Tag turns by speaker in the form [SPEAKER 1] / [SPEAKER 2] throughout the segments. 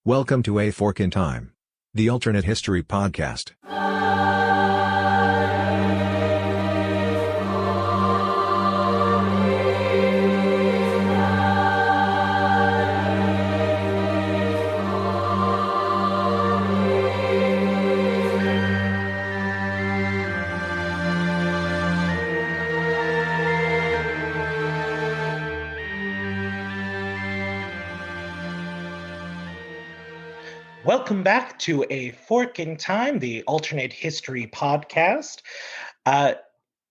[SPEAKER 1] Welcome to A Fork in Time, the alternate history podcast.
[SPEAKER 2] Welcome back to A Fork in Time, the alternate history podcast.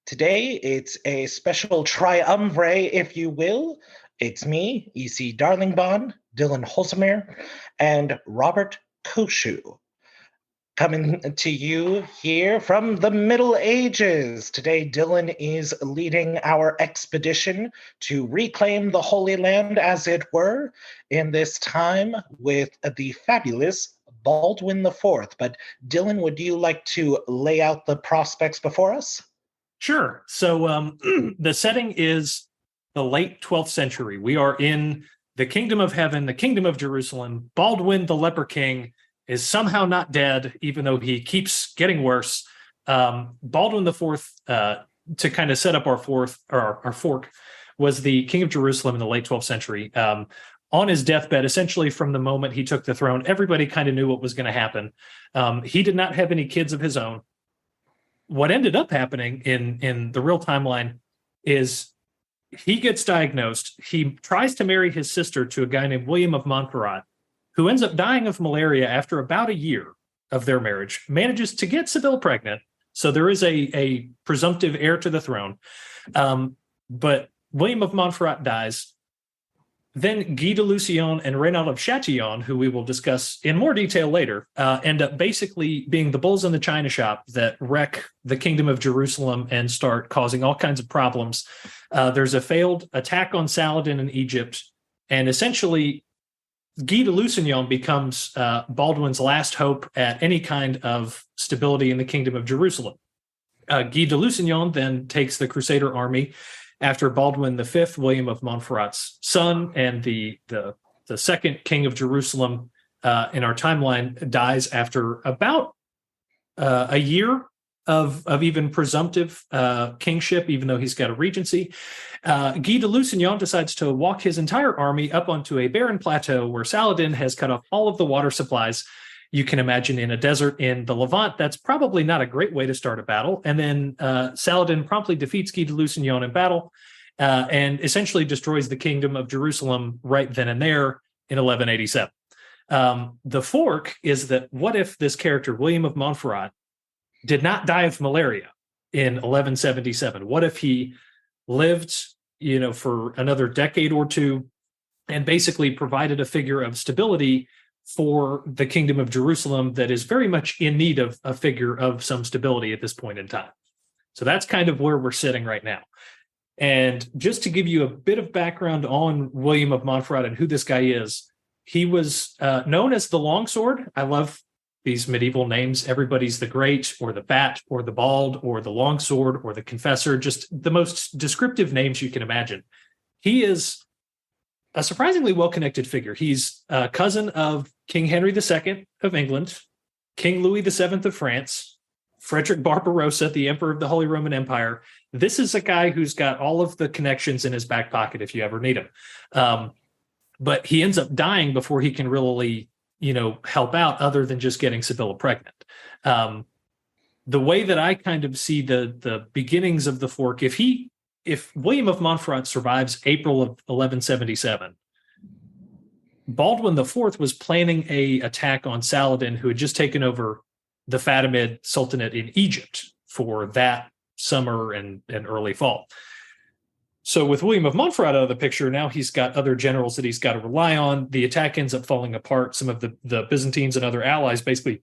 [SPEAKER 2] Today, it's a special triumvirate, if you will. It's me, E.C. Darlingbond, Dylan Holzmer, and Robert Koshu, coming to you here from the Middle Ages. Today, Dylan is leading our expedition to reclaim the Holy Land, as it were, in this time with the fabulous Baldwin IV. But Dylan, would you like to lay out the prospects before us?
[SPEAKER 3] Sure. So the setting is the late 12th century. We are in the Kingdom of Heaven, the Kingdom of Jerusalem. Baldwin, the Leper King, is somehow not dead, even though he keeps getting worse. Baldwin IV, to kind of set up our fork, was the king of Jerusalem in the late 12th century. On his deathbed, essentially from the moment he took the throne, everybody kind of knew what was going to happen. He did not have any kids of his own. What ended up happening in the real timeline is he gets diagnosed. He tries to marry his sister to a guy named William of Montferrat, who ends up dying of malaria after about a year of their marriage, manages to get Sibylle pregnant. So there is a presumptive heir to the throne. But William of Montferrat dies. Then Guy de Lusignan and Reynald of Chatillon, who we will discuss in more detail later, end up basically being the bulls in the china shop that wreck the Kingdom of Jerusalem and start causing all kinds of problems. There's a failed attack on Saladin in Egypt, and essentially Guy de Lusignan becomes Baldwin's last hope at any kind of stability in the Kingdom of Jerusalem. Guy de Lusignan then takes the Crusader army after Baldwin V, William of Montferrat's son, and the second king of Jerusalem in our timeline dies after about a year of even presumptive kingship, even though he's got a regency. Guy de Lusignan decides to walk his entire army up onto a barren plateau where Saladin has cut off all of the water supplies. You can imagine in a desert in the Levant, that's probably not a great way to start a battle. And then Saladin promptly defeats Guy de Lusignan in battle and essentially destroys the Kingdom of Jerusalem right then and there in 1187. The fork is that what if this character, William of Montferrat, did not die of malaria in 1177? What if he lived, for another decade or two and basically provided a figure of stability for the Kingdom of Jerusalem that is very much in need of a figure of some stability at this point in time? So that's kind of where we're sitting right now. And just to give you a bit of background on William of Montferrat and who this guy is, he was known as the Longsword. I love these medieval names. Everybody's the Great or the Fat or the Bald or the Longsword or the Confessor, just the most descriptive names you can imagine. He is a surprisingly well-connected figure. He's a cousin of King Henry II of England, King Louis VII of France, Frederick Barbarossa, the Emperor of the Holy Roman Empire. This is a guy who's got all of the connections in his back pocket if you ever need him. But he ends up dying before he can really, help out other than just getting Sibylle pregnant. The way that I kind of see the beginnings of the fork, if William of Montferrat survives April of 1177, Baldwin IV was planning an attack on Saladin, who had just taken over the Fatimid Sultanate in Egypt for that summer and early fall. So with William of Montferrat out of the picture, now he's got other generals that he's got to rely on. The attack ends up falling apart. Some of the Byzantines and other allies basically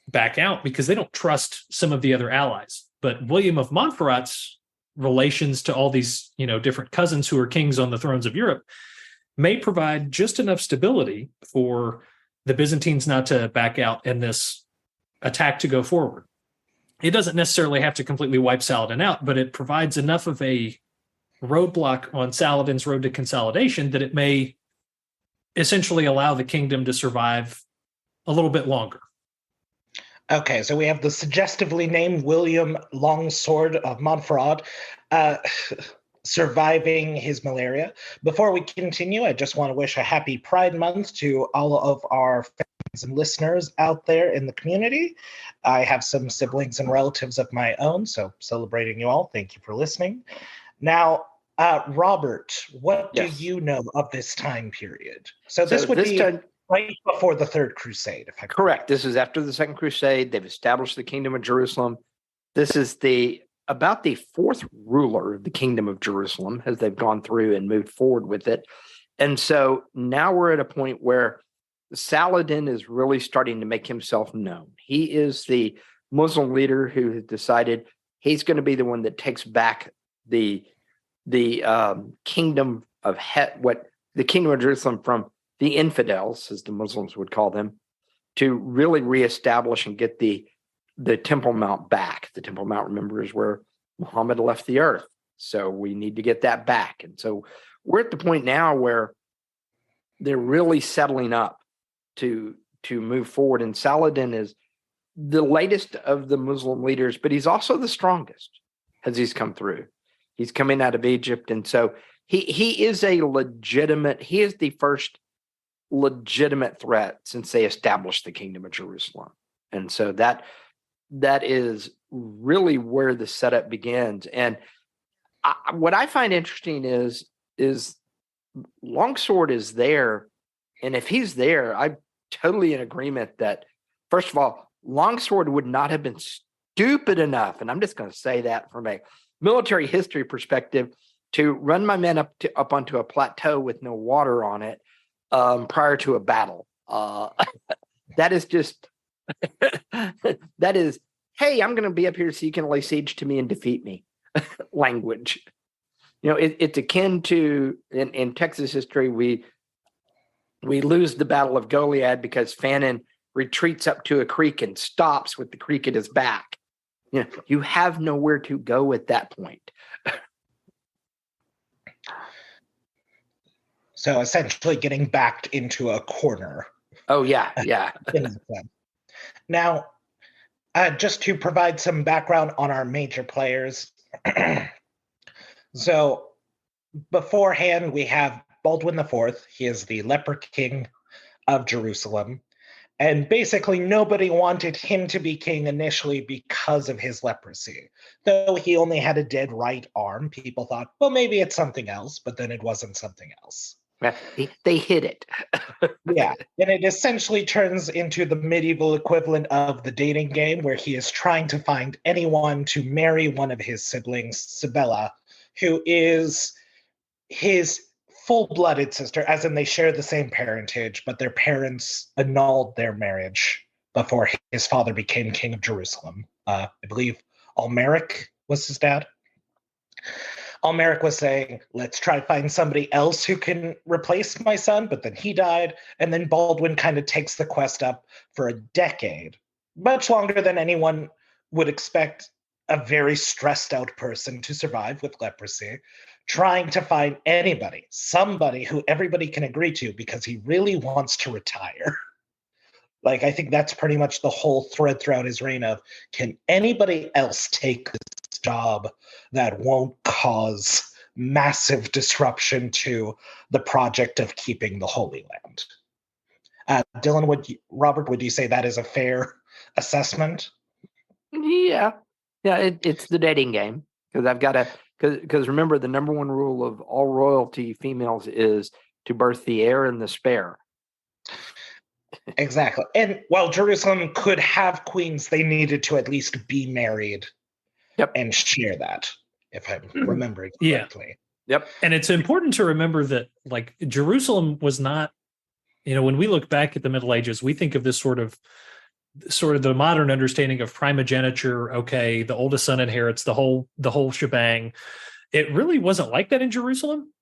[SPEAKER 3] back out because they don't trust some of the other allies. But William of Montferrat's relations to all these, different cousins who are kings on the thrones of Europe may provide just enough stability for the Byzantines not to back out and this attack to go forward. It doesn't necessarily have to completely wipe Saladin out, but it provides enough of a roadblock on Saladin's road to consolidation that it may essentially allow the kingdom to survive a little bit longer.
[SPEAKER 2] Okay, so we have the suggestively named William Longsword of Montferrat surviving his malaria. Before we continue, I just want to wish a happy Pride Month to all of our fans and listeners out there in the community. I have some siblings and relatives of my own, so celebrating you all. Thank you for listening. Now, Robert, what do you know of this time period? So this would be right before the Third Crusade.
[SPEAKER 4] Correct. This is after the Second Crusade. They've established the Kingdom of Jerusalem. This is about the fourth ruler of the Kingdom of Jerusalem as they've gone through and moved forward with it. And so now we're at a point where Saladin is really starting to make himself known. He is the Muslim leader who has decided he's going to be the one that takes back the kingdom of the Kingdom of Jerusalem from the infidels, as the Muslims would call them, to really reestablish and get the Temple Mount back. The Temple Mount, remember, is where Muhammad left the earth. So we need to get that back. And so we're at the point now where they're really settling up to move forward. And Saladin is the latest of the Muslim leaders, but he's also the strongest as he's come through. He's coming out of Egypt. And so he is he is the first legitimate threat since they established the Kingdom of Jerusalem. And so that is really where the setup begins. And what I find interesting is Longsword is there. And if he's there, I'm totally in agreement that, first of all, Longsword would not have been stupid enough, and I'm just going to say that from a military history perspective, to run my men up onto a plateau with no water on it prior to a battle. That is just that is, hey, I'm going to be up here so you can lay siege to me and defeat me language. It's akin to in Texas history, we lose the Battle of Goliad because Fannin retreats up to a creek and stops with the creek at his back. You have nowhere to go at that point.
[SPEAKER 2] So essentially getting backed into a corner.
[SPEAKER 4] Oh, yeah.
[SPEAKER 2] Now, just to provide some background on our major players. So beforehand, we have Baldwin IV. He is the leper king of Jerusalem. And basically nobody wanted him to be king initially because of his leprosy. Though he only had a dead right arm, people thought, well, maybe it's something else, but then it wasn't something else.
[SPEAKER 4] They hid it.
[SPEAKER 2] Yeah, and it essentially turns into the medieval equivalent of the dating game, where he is trying to find anyone to marry one of his siblings, Sibella, who is his full-blooded sister, as in they share the same parentage, but their parents annulled their marriage before his father became king of Jerusalem. I believe Almeric was his dad. Almeric was saying, let's try to find somebody else who can replace my son, but then he died, and then Baldwin kind of takes the quest up for a decade, much longer than anyone would expect a very stressed out person to survive with leprosy, trying to find somebody who everybody can agree to, because he really wants to retire. Like, I think that's pretty much the whole thread throughout his reign of, can anybody else take this job that won't cause massive disruption to the project of keeping the Holy Land? Dylan, Robert, would you say that is a fair assessment?
[SPEAKER 4] Yeah, it's the dating game, because remember, the number one rule of all royalty females is to birth the heir and the spare.
[SPEAKER 2] Exactly. And while Jerusalem could have queens, they needed to at least be married and share that, if I'm remembering correctly.
[SPEAKER 4] Yep.
[SPEAKER 3] And it's important to remember that, like, Jerusalem was not, when we look back at the Middle Ages, we think of this sort of the modern understanding of primogeniture. Okay, the oldest son inherits the whole shebang. It really wasn't like that in Jerusalem.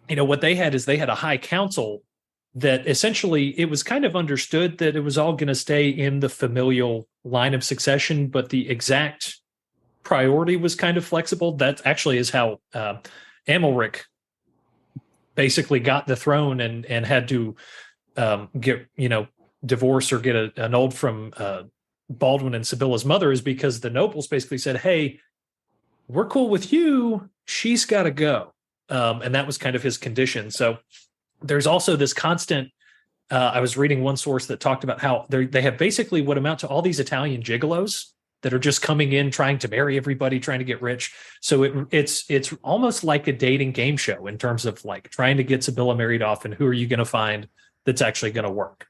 [SPEAKER 3] What they had is they had a high council that essentially it was kind of understood that it was all going to stay in the familial line of succession, but the exact priority was kind of flexible. That actually is how Amalric basically got the throne and had to get, divorce or get annulled from Baldwin and Sibylla's mother, is because the nobles basically said, hey, we're cool with you, she's got to go. And that was kind of his condition. So there's also this constant, I was reading one source that talked about how they have basically what amount to all these Italian gigolos that are just coming in, trying to marry everybody, trying to get rich. So it's almost like a dating game show in terms of like trying to get Sibylla married off, and who are you going to find that's actually going to work?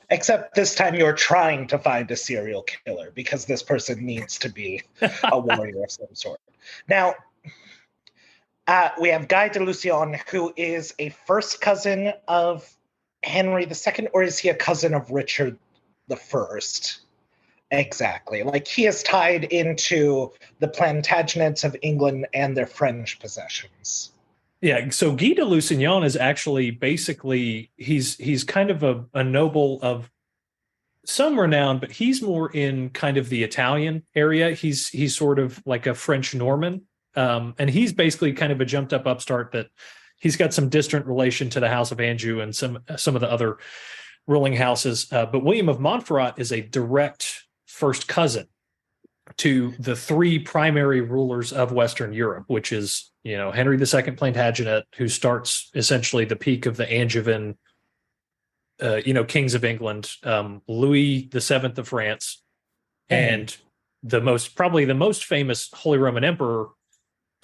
[SPEAKER 2] Except this time you're trying to find a serial killer because this person needs to be a warrior of some sort. Now, we have Guy de Lusignan, who is a first cousin of Henry II, or is he a cousin of Richard I? Exactly. Like, he is tied into the Plantagenets of England and their French possessions.
[SPEAKER 3] Yeah, so Guy de Lusignan is actually basically, he's kind of a noble of some renown, but he's more in kind of the Italian area. He's sort of like a French Norman, and he's basically kind of a jumped up upstart that he's got some distant relation to the House of Anjou and some of the other ruling houses. But William of Montferrat is a direct first cousin to the three primary rulers of Western Europe, which is, Henry II Plantagenet, who starts essentially the peak of the Angevin, kings of England, Louis VII of France, and probably the most famous Holy Roman Emperor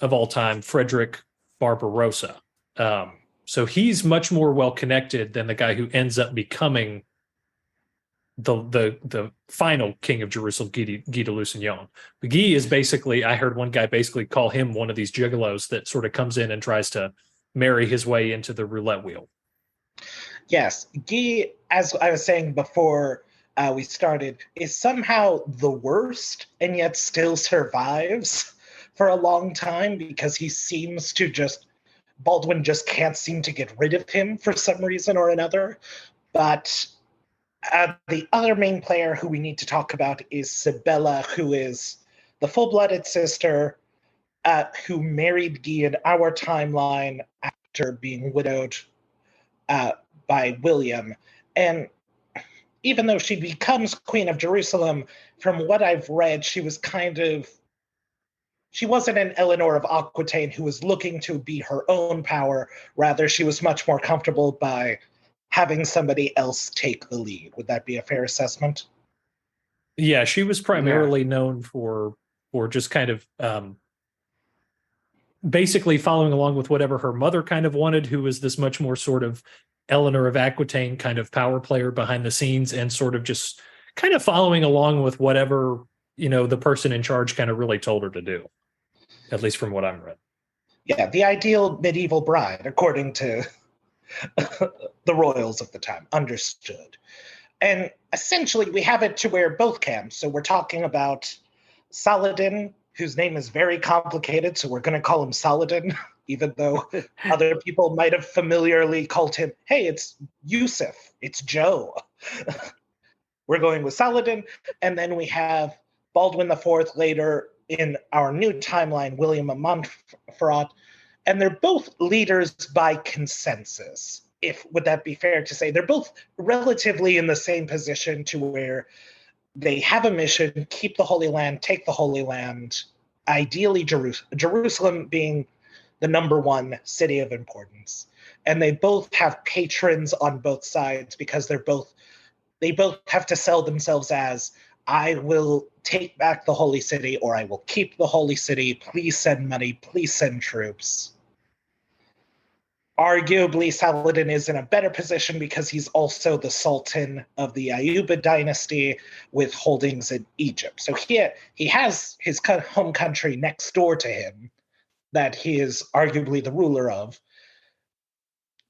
[SPEAKER 3] of all time, Frederick Barbarossa. So he's much more well connected than the guy who ends up becoming the final king of Jerusalem, Guy de Lusignan. Guy is basically, I heard one guy basically call him one of these gigolos that sort of comes in and tries to marry his way into the roulette wheel.
[SPEAKER 2] Yes, Guy, as I was saying before we started, is somehow the worst and yet still survives for a long time because he seems to Baldwin just can't seem to get rid of him for some reason or another. But the other main player who we need to talk about is Sibylla, who is the full-blooded sister who married Guy in our timeline after being widowed by William. And even though she becomes Queen of Jerusalem, from what I've read, she wasn't an Eleanor of Aquitaine who was looking to be her own power. Rather, she was much more comfortable by having somebody else take the lead. Would that be a fair assessment?
[SPEAKER 3] Yeah, she was primarily known for just kind of basically following along with whatever her mother kind of wanted, who was this much more sort of Eleanor of Aquitaine kind of power player behind the scenes, and sort of just kind of following along with whatever, the person in charge kind of really told her to do, at least from what I've read.
[SPEAKER 2] Yeah, the ideal medieval bride, according to the royals of the time. Understood. And essentially, we have it to where both camps. So we're talking about Saladin, whose name is very complicated, so we're going to call him Saladin, even though other people might have familiarly called him, hey, it's Yusuf, it's Joe. We're going with Saladin. And then we have Baldwin IV later in our new timeline, William of Montferrat. And they're both leaders by consensus. Would that be fair to say? They're both relatively in the same position to where they have a mission, keep the Holy Land, take the Holy Land, ideally Jerusalem being the number one city of importance. And they both have patrons on both sides because they both have to sell themselves as, I will take back the holy city, or I will keep the holy city. Please send money. Please send troops. Arguably, Saladin is in a better position because he's also the Sultan of the Ayyubid dynasty with holdings in Egypt. So he has his home country next door to him that he is arguably the ruler of,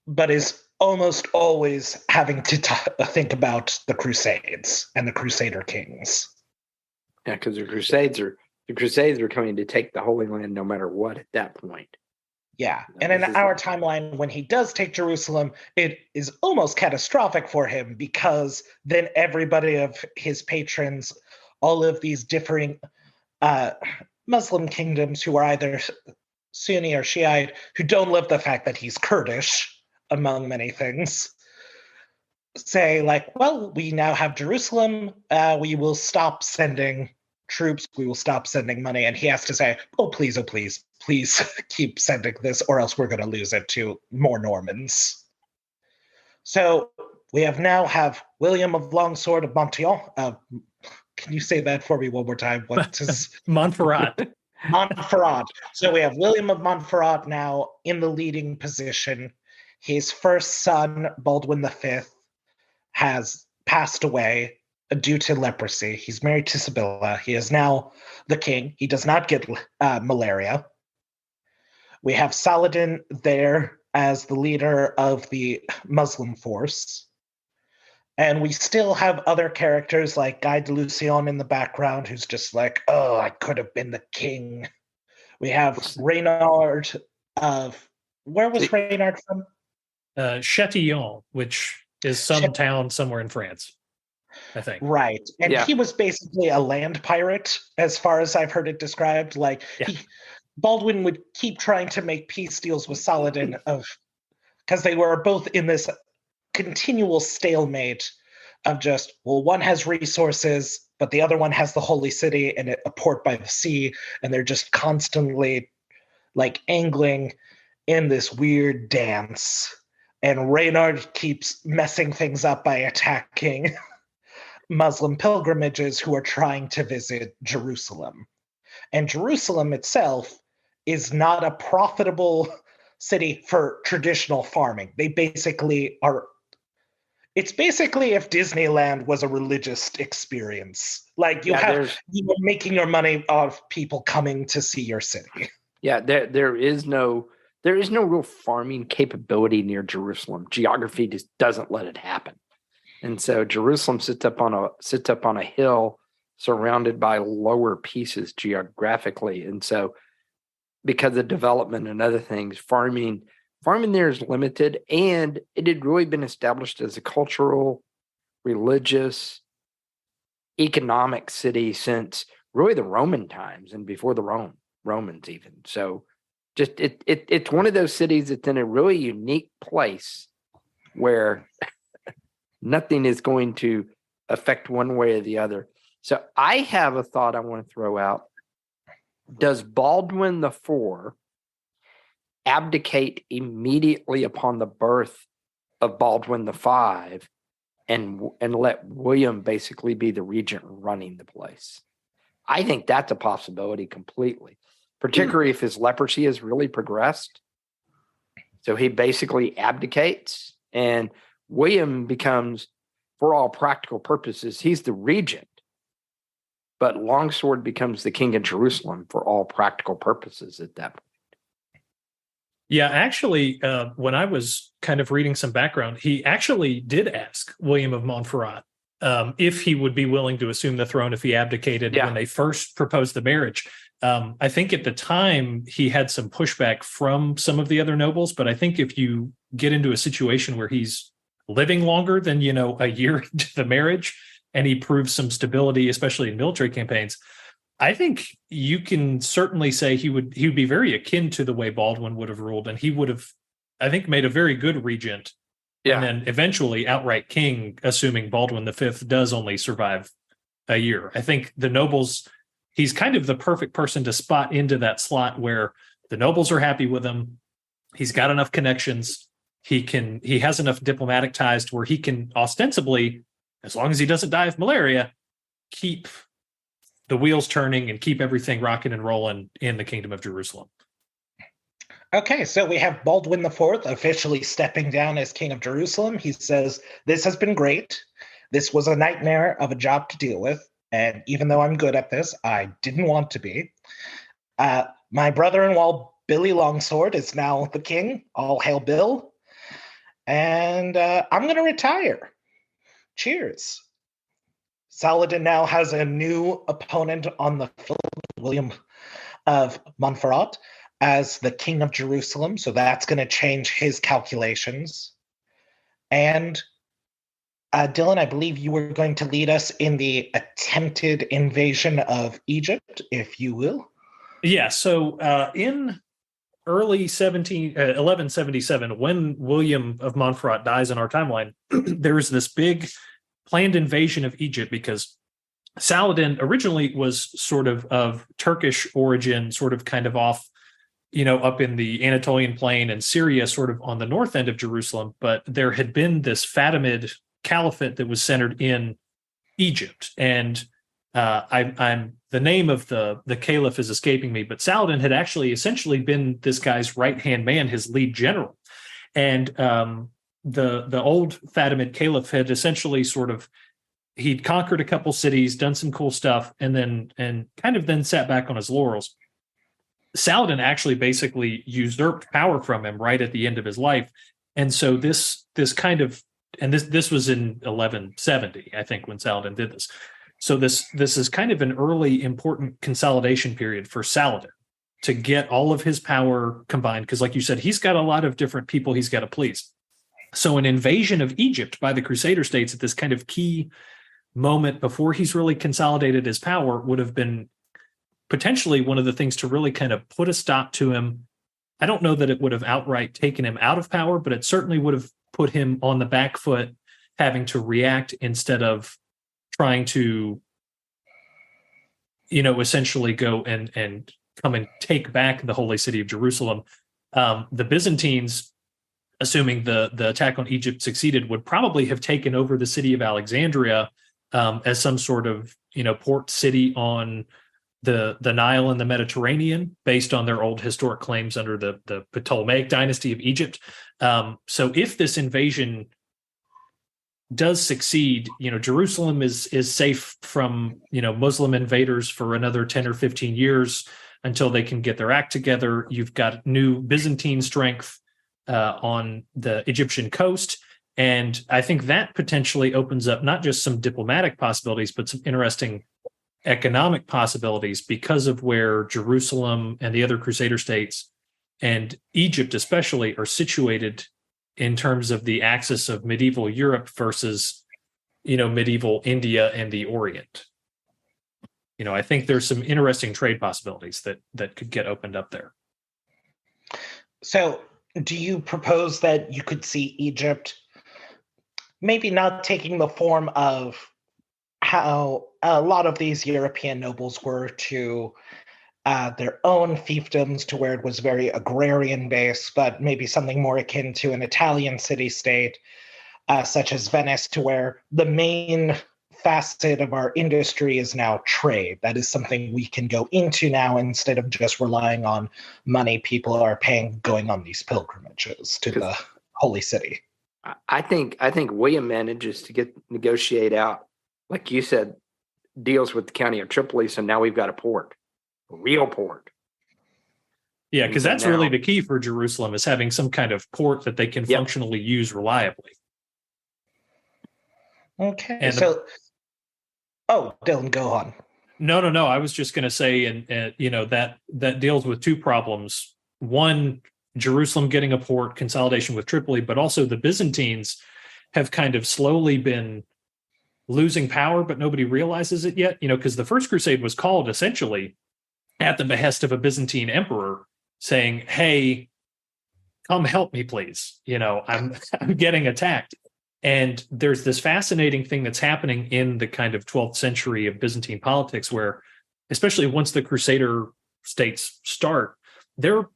[SPEAKER 2] but is almost always having to think about the Crusades and the Crusader kings.
[SPEAKER 4] Yeah, because the Crusades are coming to take the Holy Land no matter what at that point.
[SPEAKER 2] Yeah, and in our timeline, when he does take Jerusalem, it is almost catastrophic for him because then everybody of his patrons, all of these differing Muslim kingdoms who are either Sunni or Shiite, who don't love the fact that he's Kurdish, among many things, say like, well, we now have Jerusalem. We will stop sending troops. We will stop sending money. And he has to say, oh, please, please keep sending this or else we're going to lose it to more Normans. So we have William of Longsword of Montreal. Can you say that for me one more time? What's his
[SPEAKER 3] Montferrat.
[SPEAKER 2] Montferrat. So we have William of Montferrat now in the leading position. His first son, Baldwin V, has passed away due to leprosy. He's married to Sibylla. He is now the king. He does not get malaria. We have Saladin there as the leader of the Muslim force. And we still have other characters like Guy de Lucian in the background, who's just like, oh, I could have been the king. We have Reynard of... Where was Reynard from?
[SPEAKER 3] Chatillon, which is some town somewhere in France, I think.
[SPEAKER 2] Right. And he was basically a land pirate, as far as I've heard it described. Like, Baldwin would keep trying to make peace deals with Saladin because they were both in this continual stalemate of just, well, one has resources, but the other one has the holy city and a port by the sea, and they're just constantly like angling in this weird dance. And Reynard keeps messing things up by attacking Muslim pilgrimages who are trying to visit Jerusalem. And Jerusalem itself is not a profitable city for traditional farming. They basically are... It's basically if Disneyland was a religious experience. Like you're making your money off people coming to see your city.
[SPEAKER 4] Yeah, there is no real farming capability near Jerusalem. Geography just doesn't let it happen. And so Jerusalem sits up on a hill surrounded by lower pieces geographically. And so because of development and other things, farming there is limited, and it had really been established as a cultural, religious, economic city since really the Roman times and before the Romans even. So just it's one of those cities that's in a really unique place where nothing is going to affect one way or the other. So I have a thought I want to throw out. Does Baldwin IV abdicate immediately upon the birth of Baldwin V and let William basically be the regent running the place? I think that's a possibility completely, particularly if his leprosy has really progressed. So he basically abdicates and William becomes, for all practical purposes, he's the regent. But Longsword becomes the king of Jerusalem for all practical purposes at that point.
[SPEAKER 3] Yeah, actually, when I was kind of reading some background, he actually did ask William of Montferrat if he would be willing to assume the throne if he abdicated when they first proposed the marriage. I think at the time he had some pushback from some of the other nobles, but I think if you get into a situation where he's living longer than, a year into the marriage and he proves some stability, especially in military campaigns, I think you can certainly say he would be very akin to the way Baldwin would have ruled, and he would have, I think, made a very good regent, and then eventually outright king, assuming Baldwin V does only survive a year. I think the nobles, he's kind of the perfect person to spot into that slot where the nobles are happy with him. He's got enough connections. He has enough diplomatic ties to where he can ostensibly, as long as he doesn't die of malaria, keep the wheels turning and keep everything rocking and rolling in the Kingdom of Jerusalem.
[SPEAKER 2] Okay, so we have Baldwin IV officially stepping down as King of Jerusalem. He says, this has been great. This was a nightmare of a job to deal with. And even though I'm good at this, I didn't want to be. My brother-in-law, Billy Longsword, is now the king. All hail Bill. And I'm going to retire. Cheers. Saladin now has a new opponent on the field, William of Montferrat, as the king of Jerusalem. So that's going to change his calculations. And Dylan, I believe you were going to lead us in the attempted invasion of Egypt, if you will.
[SPEAKER 3] Yeah. So in early 1177, when William of Montferrat dies in our timeline, there's this big planned invasion of Egypt because Saladin originally was sort of Turkish origin, sort of kind of off, up in the Anatolian plain and Syria, sort of on the north end of Jerusalem. But there had been this Fatimid caliphate that was centered in Egypt. And I'm the name of the caliph is escaping me, but Saladin had actually essentially been this guy's right-hand man, his lead general. And the old Fatimid caliph had essentially he'd conquered a couple cities, done some cool stuff, and kind of then sat back on his laurels. Saladin actually basically usurped power from him right at the end of his life. And so this kind of, and this was in 1170, I think, when Saladin did this. So this is kind of an early important consolidation period for Saladin to get all of his power combined. Because like you said, he's got a lot of different people he's got to please. So an invasion of Egypt by the Crusader states at this kind of key moment before he's really consolidated his power would have been potentially one of the things to really kind of put a stop to him. I don't know that it would have outright taken him out of power, but it certainly would have put him on the back foot, having to react instead of trying to, essentially go and come and take back the holy city of Jerusalem. The Byzantines, assuming the attack on Egypt succeeded, would probably have taken over the city of Alexandria as some sort of, port city on the Nile and the Mediterranean, based on their old historic claims under the Ptolemaic dynasty of Egypt. So if this invasion does succeed, Jerusalem is safe from, Muslim invaders for another 10 or 15 years until they can get their act together. You've got new Byzantine strength on the Egyptian coast. And I think that potentially opens up not just some diplomatic possibilities, but some interesting economic possibilities because of where Jerusalem and the other Crusader states and Egypt especially are situated in terms of the axis of medieval Europe versus, medieval India and the Orient. I think there's some interesting trade possibilities that could get opened up there.
[SPEAKER 2] So do you propose that you could see Egypt maybe not taking the form of how a lot of these European nobles were to their own fiefdoms, to where it was very agrarian based, but maybe something more akin to an Italian city-state, such as Venice, to where the main facet of our industry is now trade. That is something we can go into now instead of just relying on money people are paying going on these pilgrimages to the holy city.
[SPEAKER 4] I think William manages to negotiate out, like you said, deals with the county of Tripoli. So now we've got a port, a real port.
[SPEAKER 3] Yeah, because that's really the key for Jerusalem, is having some kind of port that they can functionally use reliably.
[SPEAKER 2] Okay,
[SPEAKER 3] and
[SPEAKER 2] Dylan, go on.
[SPEAKER 3] No. I was just going to say, and that deals with two problems. One, Jerusalem getting a port, consolidation with Tripoli, but also the Byzantines have kind of slowly been losing power, but nobody realizes it yet. Because the First Crusade was called essentially at the behest of a Byzantine emperor, saying, "Hey, come help me, please. I'm getting attacked." And there's this fascinating thing that's happening in the kind of 12th century of Byzantine politics, where, especially once the Crusader states start, they're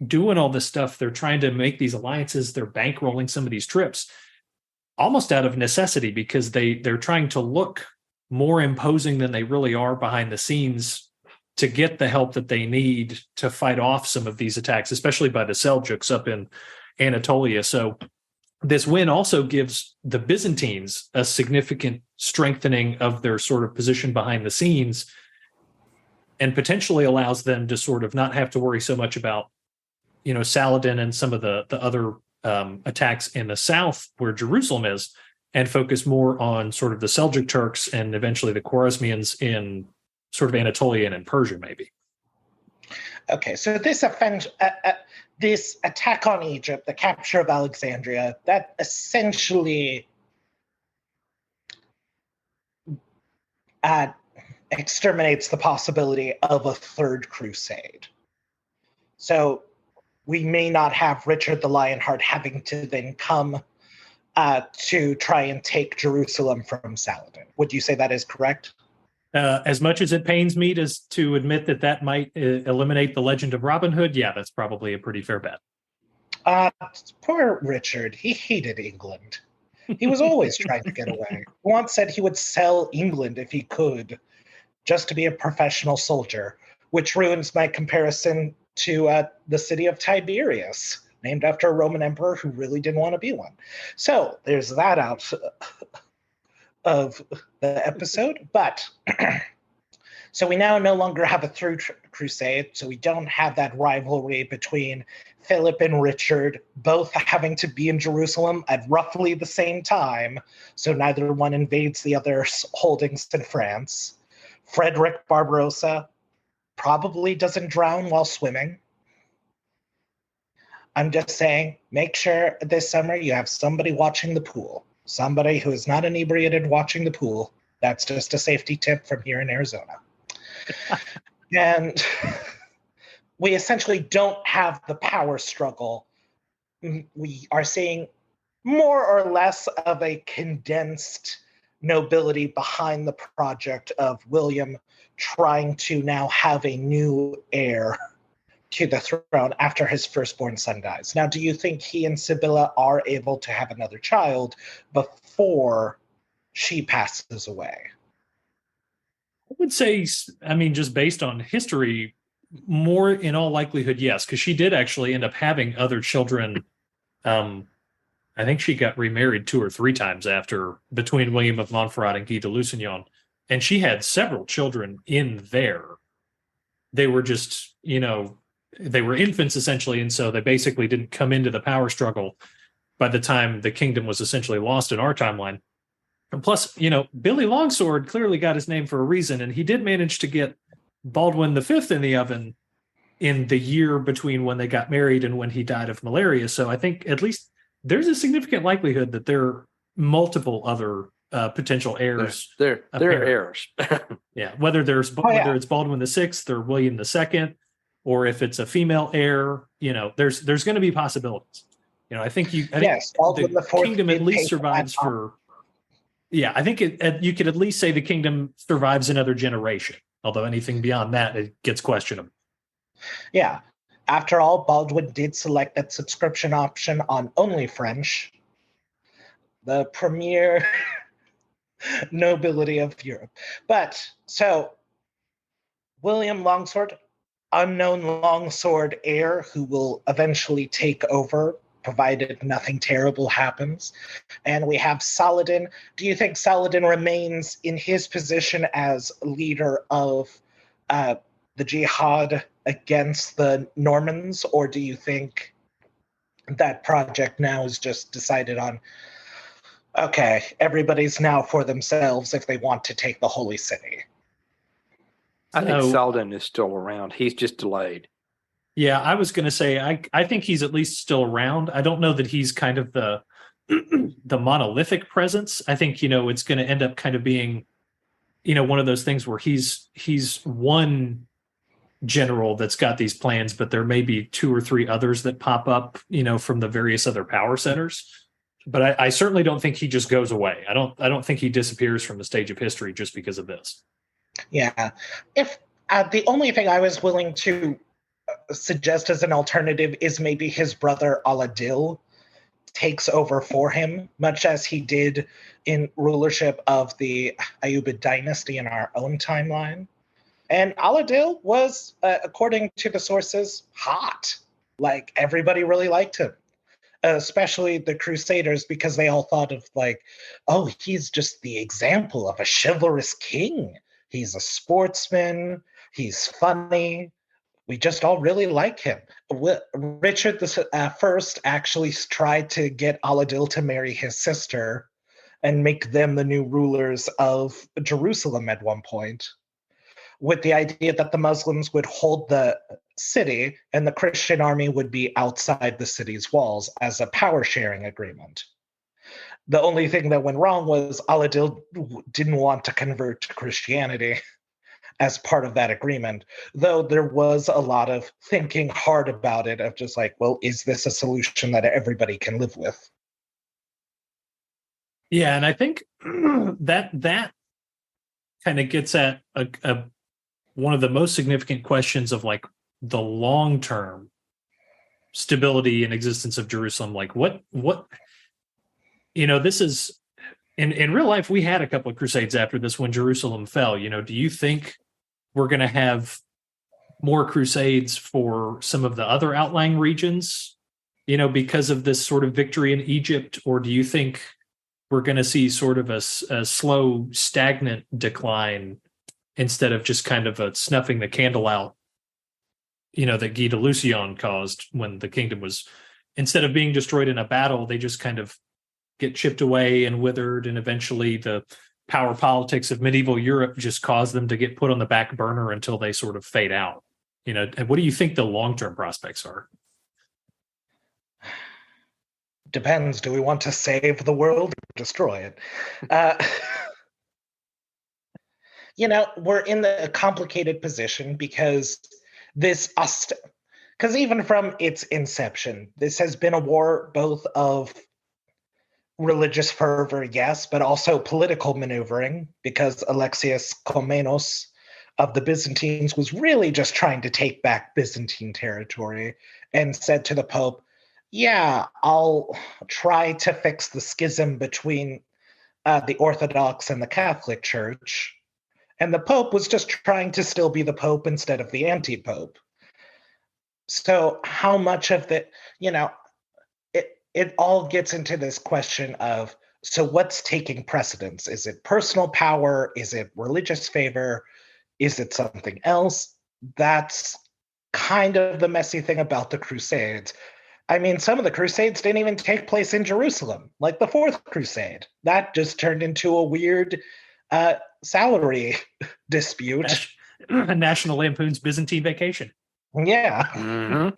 [SPEAKER 3] doing all this stuff. They're trying to make these alliances. They're bankrolling some of these trips almost out of necessity, because they're trying to look more imposing than they really are behind the scenes to get the help that they need to fight off some of these attacks, especially by the Seljuks up in Anatolia. So this win also gives the Byzantines a significant strengthening of their sort of position behind the scenes, and potentially allows them to sort of not have to worry so much about, Saladin and some of the other attacks in the south where Jerusalem is, and focus more on sort of the Seljuk Turks and eventually the Khwarezmians in sort of Anatolia and in Persia, maybe.
[SPEAKER 2] Okay, so this attack on Egypt, the capture of Alexandria, that essentially exterminates the possibility of a third crusade. So we may not have Richard the Lionheart having to then come to try and take Jerusalem from Saladin. Would you say that is correct?
[SPEAKER 3] As much as it pains me to admit that might eliminate the legend of Robin Hood, yeah, that's probably a pretty fair bet.
[SPEAKER 2] Poor Richard. He hated England. He was always trying to get away. Once said he would sell England if he could, just to be a professional soldier, which ruins my comparison to the city of Tiberias, named after a Roman emperor who really didn't want to be one. So there's that out of the episode. But so we now no longer have a third crusade, so we don't have that rivalry between Philip and Richard, both having to be in Jerusalem at roughly the same time, so neither one invades the other's holdings in France. Frederick Barbarossa probably doesn't drown while swimming. I'm just saying, make sure this summer you have somebody watching the pool. Somebody who is not inebriated watching the pool. That's just a safety tip from here in Arizona. And we essentially don't have the power struggle. We are seeing more or less of a condensed nobility behind the project of William trying to now have a new heir to the throne after his firstborn son dies. Now, do you think he and Sibylla are able to have another child before she passes away?
[SPEAKER 3] I would say, I mean, just based on history, more in all likelihood, yes, because she did actually end up having other children. I think she got remarried 2 or 3 times between William of Montferrat and Guy de Lusignan, and she had several children in there. They were just, they were infants essentially, and so they basically didn't come into the power struggle by the time the kingdom was essentially lost in our timeline. And plus, Billy Longsword clearly got his name for a reason, and he did manage to get Baldwin V in the oven in the year between when they got married and when he died of malaria. So I think at least there's a significant likelihood that there are multiple other potential heirs.
[SPEAKER 4] They're heirs.
[SPEAKER 3] Yeah, whether it's Baldwin VI or William II, or if it's a female heir, there's going to be possibilities. I think the kingdom at least survives for. Yeah, I think you could at least say the kingdom survives another generation. Although anything beyond that, it gets questionable.
[SPEAKER 2] Yeah. After all, Baldwin did select that subscription option on Only French, the premier nobility of Europe. But so William Longsword, unknown longsword heir who will eventually take over, provided nothing terrible happens. And we have Saladin. Do you think Saladin remains in his position as leader of the jihad against the Normans, or do you think that project now is just decided on, okay, everybody's now for themselves if they want to take the Holy City?
[SPEAKER 4] I think Saladin is still around. He's just delayed.
[SPEAKER 3] Yeah, I was going to say, I think he's at least still around. I don't know that he's kind of the monolithic presence. I think, it's going to end up kind of being, one of those things where he's one general that's got these plans, but there may be 2 or 3 others that pop up, from the various other power centers. But I certainly don't think he just goes away. I don't think he disappears from the stage of history just because of this.
[SPEAKER 2] Yeah. If the only thing I was willing to suggest as an alternative is maybe his brother Aladil takes over for him, much as he did in rulership of the Ayyubid dynasty in our own timeline. And Aladil was, according to the sources, hot. Like, everybody really liked him, especially the Crusaders, because they all thought of oh, he's just the example of a chivalrous king. He's a sportsman. He's funny. We just all really like him. Richard I actually tried to get Aladil to marry his sister and make them the new rulers of Jerusalem at one point, with the idea that the Muslims would hold the city and the Christian army would be outside the city's walls as a power-sharing agreement. The only thing that went wrong was Aladil didn't want to convert to Christianity, as part of that agreement, though there was a lot of thinking hard about it of just like, well, is this a solution that everybody can live with?
[SPEAKER 3] Yeah, and I think that kind of gets at one of the most significant questions of like the long-term stability and existence of Jerusalem. Like what this is in real life, we had a couple of crusades after this when Jerusalem fell. Do you think we're going to have more crusades for some of the other outlying regions, because of this sort of victory in Egypt? Or do you think we're going to see sort of a slow, stagnant decline instead of just kind of a snuffing the candle out, that Guy de Lusignan caused when the kingdom was, instead of being destroyed in a battle, they just kind of get chipped away and withered, and eventually the power politics of medieval Europe just cause them to get put on the back burner until they sort of fade out. And what do you think the long-term prospects are?
[SPEAKER 2] Depends. Do we want to save the world or destroy it? We're in a complicated position because because even from its inception, this has been a war both of religious fervor, yes, but also political maneuvering, because Alexius Komnenos of the Byzantines was really just trying to take back Byzantine territory and said to the Pope, yeah, I'll try to fix the schism between the Orthodox and the Catholic Church. And the Pope was just trying to still be the Pope instead of the anti-Pope. So how much of it all gets into this question of, so what's taking precedence? Is it personal power? Is it religious favor? Is it something else? That's kind of the messy thing about the Crusades. I mean, some of the Crusades didn't even take place in Jerusalem, like the Fourth Crusade. That just turned into a weird salary dispute.
[SPEAKER 3] National Lampoon's Byzantine Vacation.
[SPEAKER 2] Yeah.
[SPEAKER 4] Mm-hmm.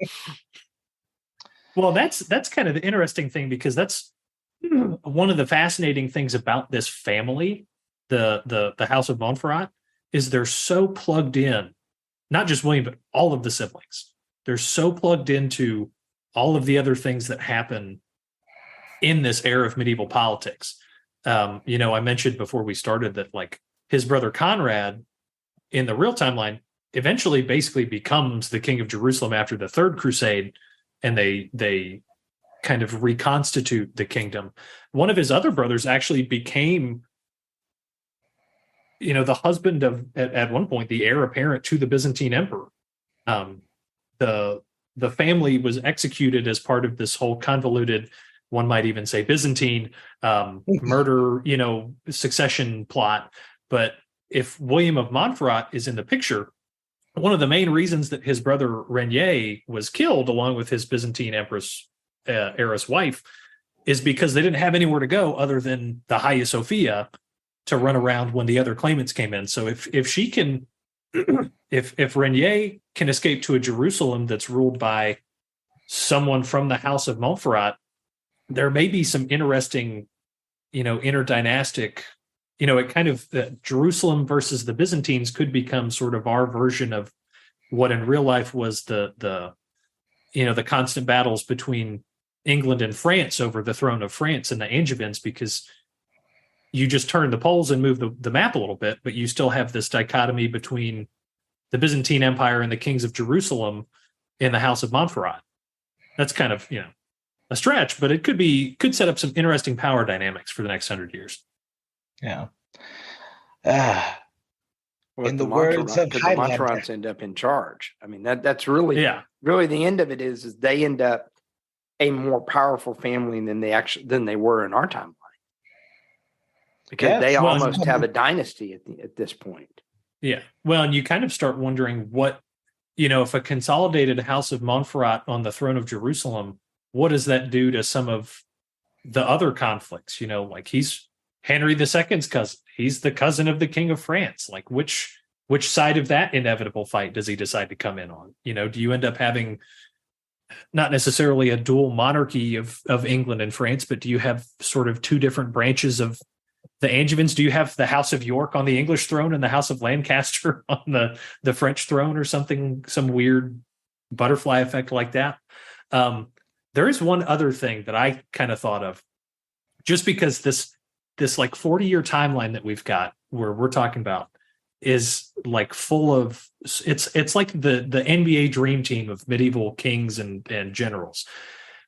[SPEAKER 3] Well, that's kind of the interesting thing, because that's one of the fascinating things about this family, the House of Montferrat, is they're so plugged in, not just William, but all of the siblings. They're so plugged into all of the other things that happen in this era of medieval politics. I mentioned before we started that like his brother Conrad in the real timeline eventually basically becomes the king of Jerusalem after the Third Crusade, and they kind of reconstitute the kingdom. One of his other brothers actually became, the husband of, at one point, the heir apparent to the Byzantine emperor. The family was executed as part of this whole convoluted, one might even say Byzantine murder, succession plot. But if William of Montferrat is in the picture, one of the main reasons that his brother Renier was killed along with his Byzantine empress heiress wife is because they didn't have anywhere to go other than the Hagia Sophia to run around when the other claimants came in. So if she can, if Renier can escape to a Jerusalem that's ruled by someone from the House of Montferrat, there may be some interesting, interdynastic, it kind of Jerusalem versus the Byzantines could become sort of our version of what in real life was the constant battles between England and France over the throne of France and the Angevins, because you just turn the poles and move the map a little bit, but you still have this dichotomy between the Byzantine Empire and the kings of Jerusalem in the House of Montferrat. That's kind of, a stretch, but it could set up some interesting power dynamics for the next 100 years.
[SPEAKER 2] Yeah.
[SPEAKER 4] In the words of Highlander, the Montferrats end up in charge. I mean, that's really the end of it is they end up a more powerful family than they were in our timeline, because they almost have a dynasty at this point.
[SPEAKER 3] Yeah. Well, and you kind of start wondering what, if a consolidated House of Montferrat on the throne of Jerusalem, what does that do to some of the other conflicts? Like he's Henry II's cousin. He's the cousin of the King of France. Like which side of that inevitable fight does he decide to come in on? Do you end up having not necessarily a dual monarchy of England and France, but do you have sort of two different branches of the Angevins? Do you have the House of York on the English throne and the House of Lancaster on the French throne or something, some weird butterfly effect like that? There is one other thing that I kind of thought of, just because this like 40-year timeline that we've got where we're talking about is like full of, it's like the NBA dream team of medieval kings and generals.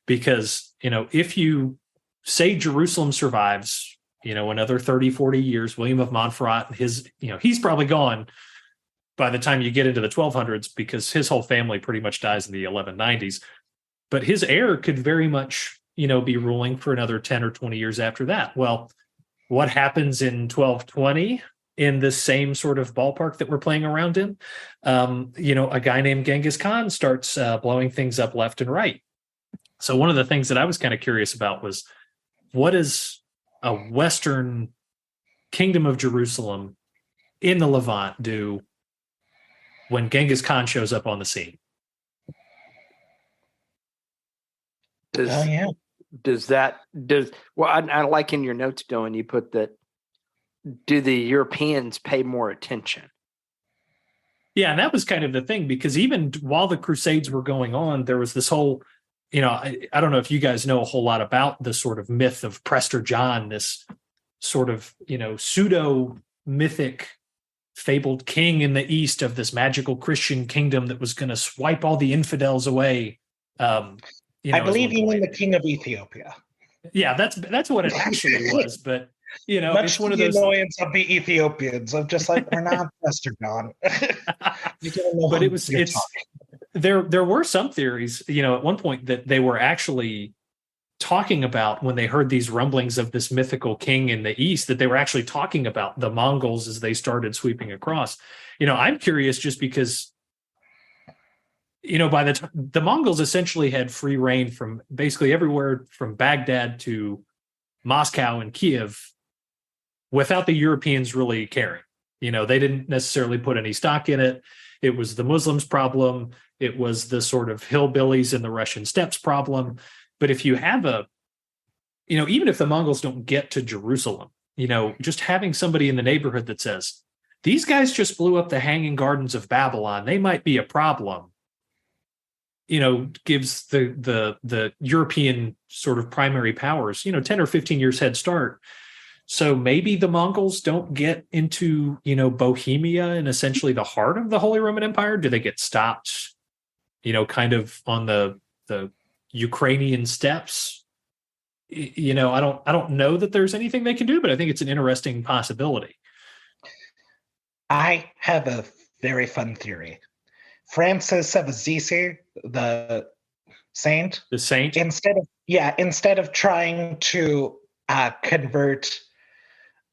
[SPEAKER 3] Because, if you say Jerusalem survives, another 30, 40 years, William of Montferrat, he's probably gone by the time you get into the 1200s, because his whole family pretty much dies in the 1190s. But his heir could very much, be ruling for another 10 or 20 years after that. Well, what happens in 1220 in the same sort of ballpark that we're playing around in? A guy named Genghis Khan starts blowing things up left and right. So one of the things that I was kind of curious about was, what does a Western Kingdom of Jerusalem in the Levant do when Genghis Khan shows up on the scene?
[SPEAKER 4] I like in your notes, Dylan, you put that, do the Europeans pay more attention?
[SPEAKER 3] Yeah, and that was kind of the thing, because even while the Crusades were going on, there was this whole, I don't know if you guys know a whole lot about the sort of myth of Prester John, this sort of, pseudo mythic fabled king in the East of this magical Christian kingdom that was going to swipe all the infidels away.
[SPEAKER 2] I believe you mean the king of Ethiopia.
[SPEAKER 3] Yeah, that's what it actually was. But
[SPEAKER 2] much
[SPEAKER 3] it's one
[SPEAKER 2] to
[SPEAKER 3] of
[SPEAKER 2] the
[SPEAKER 3] those
[SPEAKER 2] annoyance of the Ethiopians of just like, we're not Prester John.
[SPEAKER 3] But there were some theories, at one point, that they were actually talking about, when they heard these rumblings of this mythical king in the East, that they were actually talking about the Mongols as they started sweeping across. I'm curious, just because, by the time the Mongols essentially had free reign from basically everywhere from Baghdad to Moscow and Kiev without the Europeans really caring. They didn't necessarily put any stock in it. It was the Muslims' problem. It was the sort of hillbillies in the Russian steppes problem. But if you have even if the Mongols don't get to Jerusalem, just having somebody in the neighborhood that says, these guys just blew up the Hanging Gardens of Babylon, they might be a problem, gives the European sort of primary powers, 10 or 15 years head start. So maybe the Mongols don't get into, Bohemia and essentially the heart of the Holy Roman Empire. Do they get stopped, kind of on the Ukrainian steppes? I don't know that there's anything they can do, but I think it's an interesting possibility.
[SPEAKER 2] I have a very fun theory. Francis of Assisi, the saint, instead of trying to convert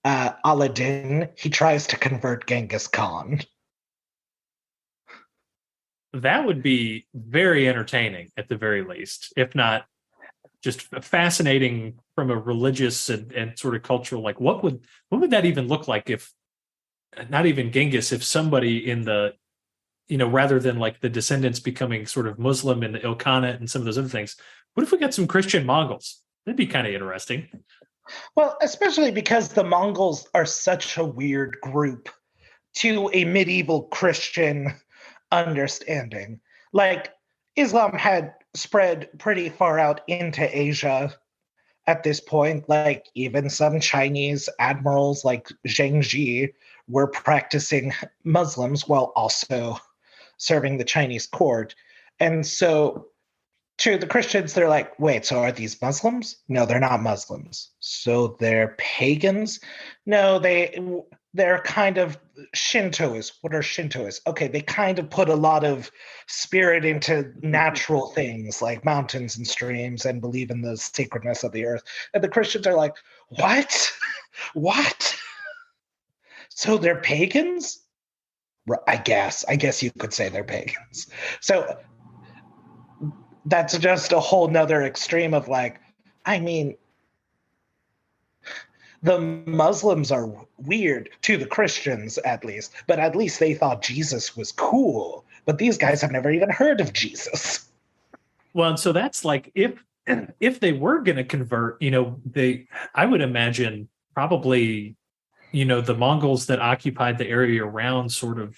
[SPEAKER 2] Aladdin, he tries to convert Genghis Khan.
[SPEAKER 3] That would be very entertaining, at the very least, if not just fascinating from a religious and sort of cultural. Like, what would that even look like if not even Genghis, if somebody in the, rather than like the descendants becoming sort of Muslim and the Ilkhanate and some of those other things, what if we got some Christian Mongols? That'd be kind of interesting.
[SPEAKER 2] Well, especially because the Mongols are such a weird group to a medieval Christian understanding. Like, Islam had spread pretty far out into Asia at this point. Like, even some Chinese admirals like Zheng Ji were practicing Muslims while also serving the Chinese court. And so to the Christians, they're like, wait, so are these Muslims? No, they're not Muslims. So they're pagans? No, they're kind of Shintoists. What are Shintoists? Okay, they kind of put a lot of spirit into natural things like mountains and streams and believe in the sacredness of the earth. And the Christians are like, what? What? So they're pagans? I guess you could say they're pagans. So that's just a whole nother extreme of like, I mean, the Muslims are weird to the Christians, at least, but at least they thought Jesus was cool. But these guys have never even heard of Jesus.
[SPEAKER 3] Well, and so that's like, if they were going to convert, I would imagine probably, the Mongols that occupied the area around sort of,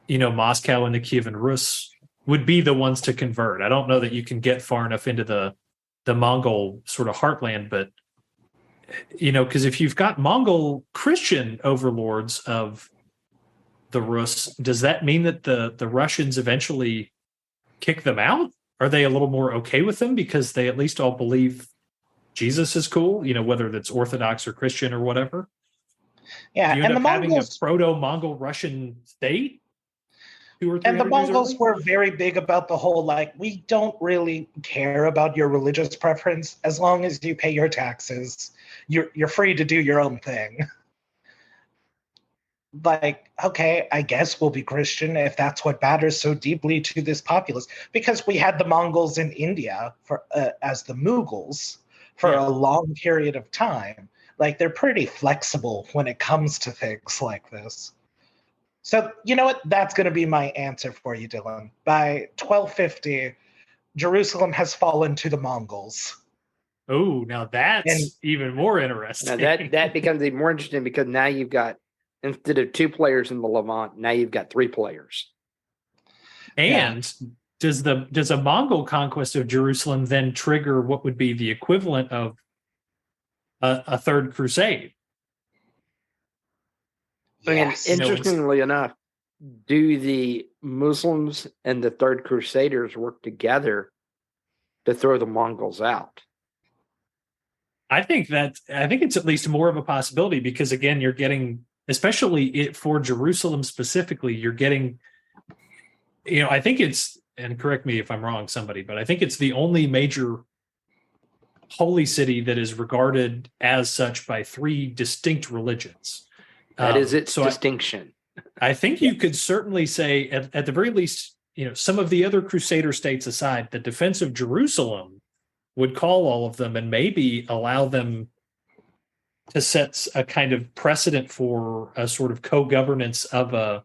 [SPEAKER 3] Moscow and the Kievan Rus would be the ones to convert. I don't know that you can get far enough into the Mongol sort of heartland, but because if you've got Mongol Christian overlords of the Rus, does that mean that the Russians eventually kick them out? Are they a little more okay with them because they at least all believe Jesus is cool, whether that's Orthodox or Christian or whatever?
[SPEAKER 2] Yeah,
[SPEAKER 3] Do you end up having a proto-Mongol Russian state?
[SPEAKER 2] And the Mongols were very big about the whole, we don't really care about your religious preference as long as you pay your taxes. You're free to do your own thing. Okay, I guess we'll be Christian if that's what matters so deeply to this populace. Because we had the Mongols in India as the Mughals for a long period of time. They're pretty flexible when it comes to things like this. So, you know what? That's going to be my answer for you, Dylan. By 1250, Jerusalem has fallen to the Mongols.
[SPEAKER 3] Oh, now that's even more interesting.
[SPEAKER 4] Now that becomes even more interesting because now you've got, instead of 2 players in the Levant, now you've got 3 players.
[SPEAKER 3] And does a Mongol conquest of Jerusalem then trigger what would be the equivalent of a third crusade?
[SPEAKER 2] Yes.
[SPEAKER 4] And interestingly enough, do the Muslims and the Third Crusaders work together to throw the Mongols out?
[SPEAKER 3] I think it's at least more of a possibility because, again, you're getting, especially for Jerusalem specifically, you're getting, I think it's, and correct me if I'm wrong, somebody, but I think it's the only major holy city that is regarded as such by 3 distinct religions.
[SPEAKER 4] That is its distinction.
[SPEAKER 3] I think you could certainly say, at the very least, some of the other Crusader states aside, the defense of Jerusalem would call all of them and maybe allow them to set a kind of precedent for a sort of co-governance of a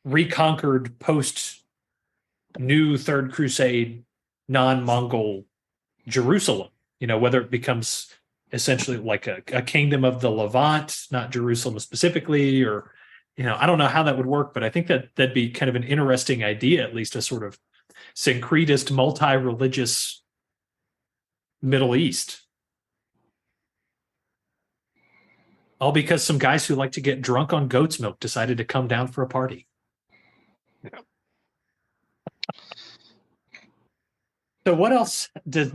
[SPEAKER 3] reconquered post-New Third Crusade non-Mongol Jerusalem, whether it becomes essentially like a kingdom of the Levant, not Jerusalem specifically, or, I don't know how that would work, but I think that'd be kind of an interesting idea, at least a sort of syncretist, multi-religious Middle East. All because some guys who like to get drunk on goat's milk decided to come down for a party. Yeah. So what else does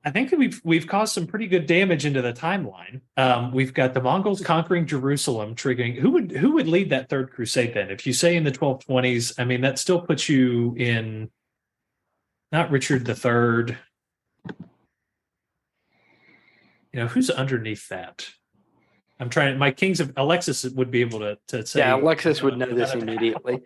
[SPEAKER 3] I think that we've caused some pretty good damage into the timeline. We've got the Mongols conquering Jerusalem, triggering who would lead that Third Crusade then? If you say in the 1220s, I mean that still puts you in not Richard III. Who's underneath that? I'm trying. My kings of Alexis would be able to say.
[SPEAKER 4] Yeah, Alexis would know this immediately.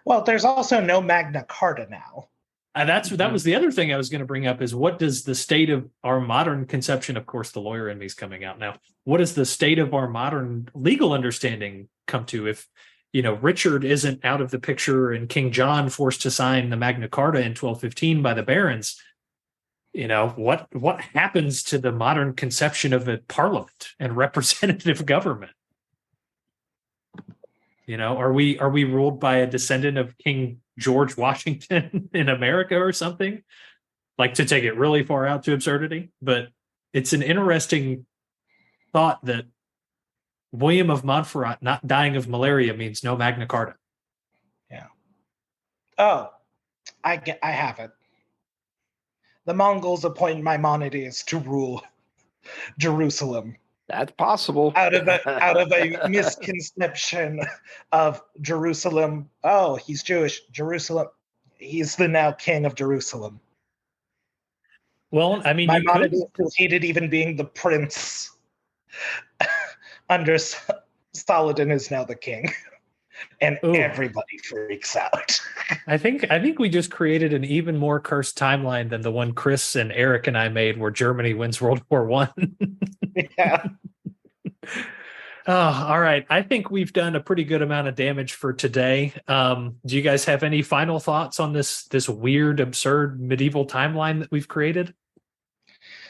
[SPEAKER 2] Well, there's also no Magna Carta now.
[SPEAKER 3] That was the other thing I was going to bring up is what does the state of our modern conception, of course, the lawyer in me is coming out now. What does the state of our modern legal understanding come to if, Richard isn't out of the picture and King John forced to sign the Magna Carta in 1215 by the barons? What happens to the modern conception of a parliament and representative government? Are we ruled by a descendant of King George Washington in America or something? To take it really far out to absurdity. But it's an interesting thought that William of Montferrat not dying of malaria means no Magna Carta.
[SPEAKER 2] Yeah. Oh, I have it. The Mongols appoint Maimonides to rule Jerusalem.
[SPEAKER 4] That's possible.
[SPEAKER 2] Out of a misconception of Jerusalem. Oh, he's Jewish. Jerusalem. He's the now king of Jerusalem.
[SPEAKER 3] Well, I mean,
[SPEAKER 2] Maimonides hated even being the prince. Under Saladin is now the king. And everybody freaks out.
[SPEAKER 3] I think we just created an even more cursed timeline than the one Chris and Eric and I made where Germany wins World War I.
[SPEAKER 2] Yeah.
[SPEAKER 3] Oh, all right. I think we've done a pretty good amount of damage for today. Do you guys have any final thoughts on this weird, absurd medieval timeline that we've created?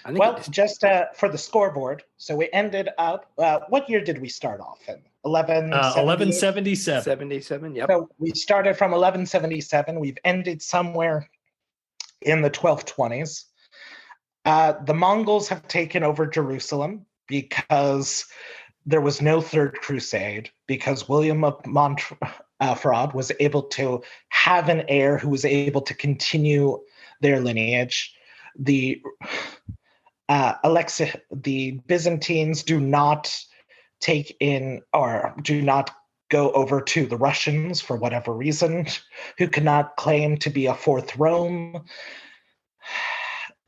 [SPEAKER 4] I think
[SPEAKER 2] Well, just for the scoreboard. So we ended up, what year did we start off in?
[SPEAKER 3] 1177.
[SPEAKER 4] 77. Yep.
[SPEAKER 2] So we started from 1177. We've ended somewhere in the 1220s. The Mongols have taken over Jerusalem because there was no Third Crusade, because William of Montferrat was able to have an heir who was able to continue their lineage. The Byzantines do not take in or do not go over to the Russians for whatever reason, who cannot claim to be a fourth Rome.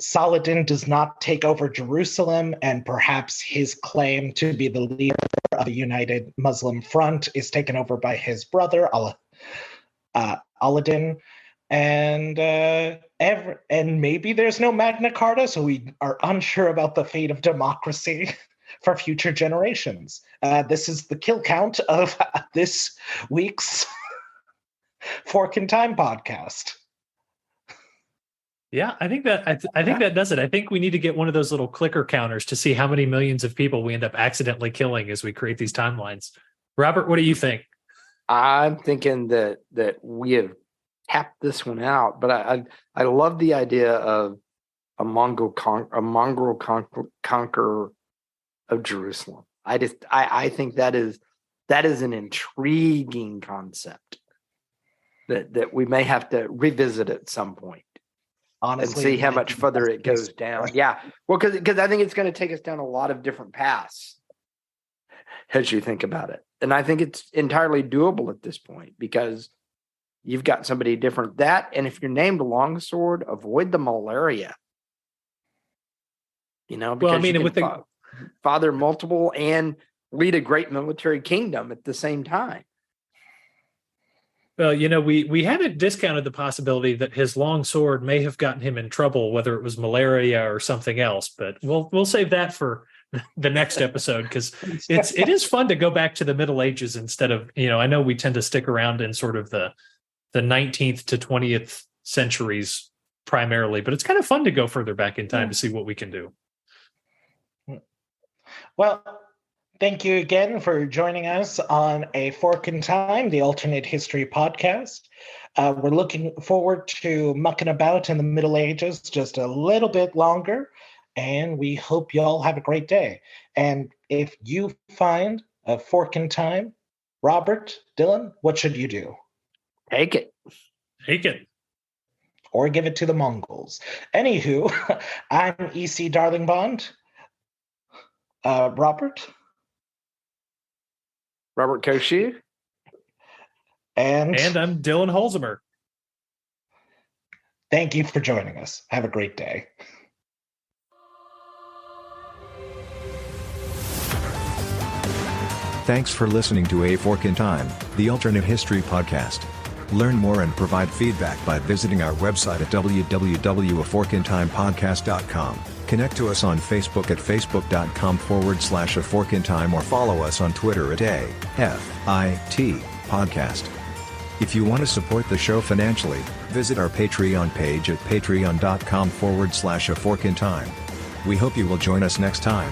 [SPEAKER 2] Saladin does not take over Jerusalem, and perhaps his claim to be the leader of the United Muslim Front is taken over by his brother, Aladin. And maybe there's no Magna Carta, so we are unsure about the fate of democracy for future generations. This is the kill count of this week's Fork in Time podcast.
[SPEAKER 3] Yeah, I think that does it. I think we need to get one of those little clicker counters to see how many millions of people we end up accidentally killing as we create these timelines. Robert, what do you think?
[SPEAKER 4] I'm thinking that we have tapped this one out, but I love the idea of a Mongol conqueror of Jerusalem. I think that is an intriguing concept that we may have to revisit at some point.
[SPEAKER 2] Honestly,
[SPEAKER 4] and see how much further it goes down. Yeah. Well, because I think it's going to take us down a lot of different paths as you think about it. And I think it's entirely doable at this point because you've got somebody different. That, and if you're named Longsword, avoid the malaria. Because
[SPEAKER 3] well, I mean,
[SPEAKER 4] you can father multiple and lead a great military kingdom at the same time.
[SPEAKER 3] Well, we haven't discounted the possibility that his long sword may have gotten him in trouble, whether it was malaria or something else. But we'll save that for the next episode because it is fun to go back to the Middle Ages instead of I know we tend to stick around in sort of the 19th to 20th centuries primarily, but it's kind of fun to go further back in time to see what we can do.
[SPEAKER 2] Well, thank you again for joining us on A Fork in Time, the alternate history podcast. We're looking forward to mucking about in the Middle Ages just a little bit longer, and we hope you all have a great day. And if you find a fork in time, Robert, Dylan, what should you do?
[SPEAKER 4] Take it.
[SPEAKER 2] Or give it to the Mongols. Anywho, I'm E.C. Darlingbond. Robert
[SPEAKER 4] Koshu.
[SPEAKER 2] And
[SPEAKER 3] I'm Dylan Holzheimer.
[SPEAKER 2] Thank you for joining us. Have a great day.
[SPEAKER 1] Thanks for listening to A Fork in Time, the alternate history podcast. Learn more and provide feedback by visiting our website at www.aforkintimepodcast.com. Connect to us on Facebook at facebook.com/aforkintime or follow us on Twitter at AFIT Podcast. If you want to support the show financially, visit our Patreon page at patreon.com/aforkintime. We hope you will join us next time.